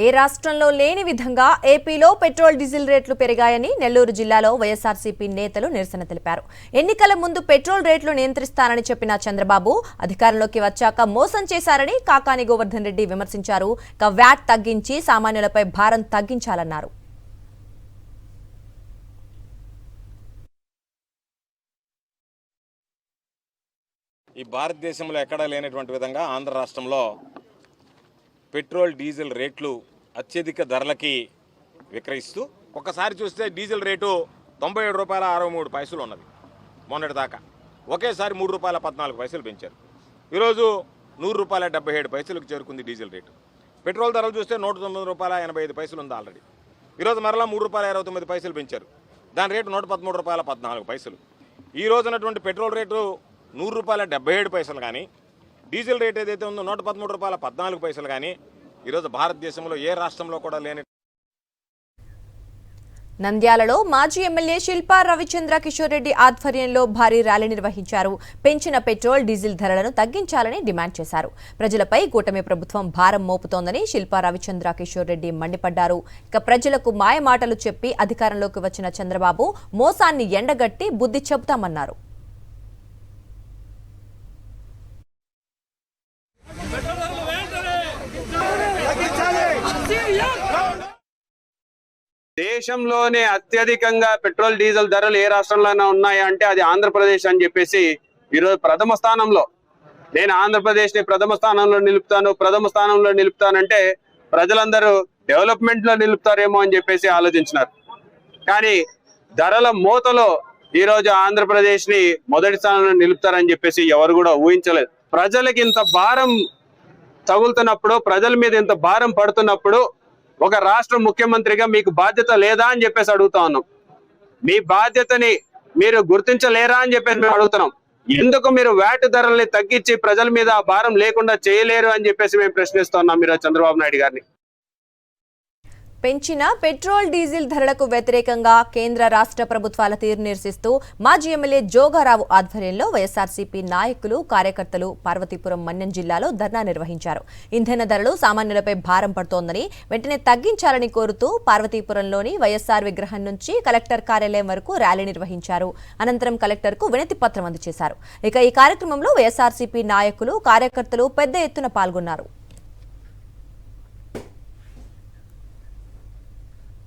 ఏ రాష్ట్రంలో లేని విధంగా ఏపీలో పెట్రోల్ డీజిల్ రేట్లు పెరిగాయని నెల్లూరు జిల్లాలో వైఎస్ఆర్సీపీ నేతలు నిరసన తెలిపారు. ఎన్నికల ముందు పెట్రోల్ రేట్లు నియంత్రిస్తానని చెప్పిన చంద్రబాబు అధికారంలోకి వచ్చాక మోసం చేశారని కాకాని గోవర్ధన్ రెడ్డి విమర్శించారు. వ్యాట్ తగ్గించి సామాన్యులపై భారం తగ్గించాలన్నారు. ఈ భారతదేశంలో ఎక్కడా లేనటువంటి విధంగా ఆంధ్ర రాష్ట్రంలో పెట్రోల్ డీజిల్ రేట్లు అత్యధిక ధరలకి విక్రయిస్తూ ఒక్కసారి చూస్తే డీజిల్ రేటు ₹97.63 ఉన్నది మొన్నటిదాకా. ఒకేసారి ₹3.14 పెంచారు. ఈరోజు ₹100.77 చేరుకుంది డీజిల్ రేటు. పెట్రోల్ ధరలు చూస్తే ₹109.85 ఉంది ఆల్రెడీ. ఈరోజు మరలా ₹3.29 పెంచారు. దాని రేటు ₹113.14. ఈ రోజునటువంటి పెట్రోల్ రేటు ₹100.77 కానీ డీజిల్ రేట్ ఏదైతే ఉందో ₹113.14 కానీ ఈరోజు భారతదేశంలో ఏ రాష్ట్రంలో కూడా లేని. నంద్యాలలో మాజీ ఎమ్మెల్యే శిల్పా రవిచంద్ర కిషోర్ రెడ్డి ఆధ్వర్యంలో భారీ ర్యాలీ నిర్వహించారు. పెంచిన పెట్రోల్ డీజిల్ ధరలను తగ్గించాలని డిమాండ్ చేశారు. ప్రజలపై కూటమి ప్రభుత్వం భారం మోపుతోందని శిల్పా రవిచంద్ర కిషోర్ రెడ్డి మండిపడ్డారు. ప్రజలకు మాయమాటలు చెప్పి అధికారంలోకి వచ్చిన చంద్రబాబు మోసాన్ని ఎండగట్టి బుద్ధి చెబుతామన్నారు. దేశంలోనే అత్యధికంగా పెట్రోల్ డీజిల్ ధరలు ఏ రాష్ట్రంలోనే ఉన్నాయా అంటే అది ఆంధ్రప్రదేశ్ అని చెప్పేసి ఈరోజు ప్రథమ స్థానంలో. నేను ఆంధ్రప్రదేశ్ ని ప్రథమ స్థానంలో నిలుపుతానంటే ప్రజలందరూ డెవలప్మెంట్ లో నిలుపుతారేమో అని చెప్పేసి ఆలోచించినారు. కానీ ధరల మోతలో ఈరోజు ఆంధ్రప్రదేశ్ ని మొదటి స్థానంలో నిలుపుతారని చెప్పేసి ఎవరు కూడా ఊహించలేదు. ప్రజలకి ఇంత భారం తగులుతున్నప్పుడు, ప్రజల మీద ఇంత భారం పడుతున్నప్పుడు ఒక రాష్ట్ర ముఖ్యమంత్రిగా మీకు బాధ్యత లేదా అని చెప్పేసి అడుగుతా ఉన్నాం. మీ బాధ్యతని మీరు గుర్తించలేరా అని చెప్పేసి మేము అడుగుతున్నాం. ఎందుకు మీరు వ్యాట్ ధరల్ని తగ్గించి ప్రజల మీద ఆ భారం లేకుండా చేయలేరు అని చెప్పేసి మేము ప్రశ్నిస్తున్నాం మీరు చంద్రబాబు నాయుడు గారిని. పెంచిన పెట్రోల్ డీజిల్ ధరలకు వ్యతిరేకంగా కేంద్ర రాష్ట్ర ప్రభుత్వాల తీరు నిరసిస్తూ మాజీ ఎమ్మెల్యే జోగారావు ఆధ్వర్యంలో వైఎస్ఆర్సీపీ నాయకులు, కార్యకర్తలు పార్వతీపురం మన్యం జిల్లాలో ధర్నా నిర్వహించారు. ఇంధన ధరలు సామాన్యులపై భారం పడుతోందని వెంటనే తగ్గించాలని కోరుతూ పార్వతీపురంలోని వైఎస్ఆర్ విగ్రహం నుంచి కలెక్టర్ కార్యాలయం వరకు ర్యాలీ నిర్వహించారు. అనంతరం కలెక్టర్కు వినతి పత్రం అందజేశారు. ఈ కార్యక్రమంలో వైఎస్ఆర్సీపీ నాయకులు, కార్యకర్తలు పెద్ద ఎత్తున పాల్గొన్నారు.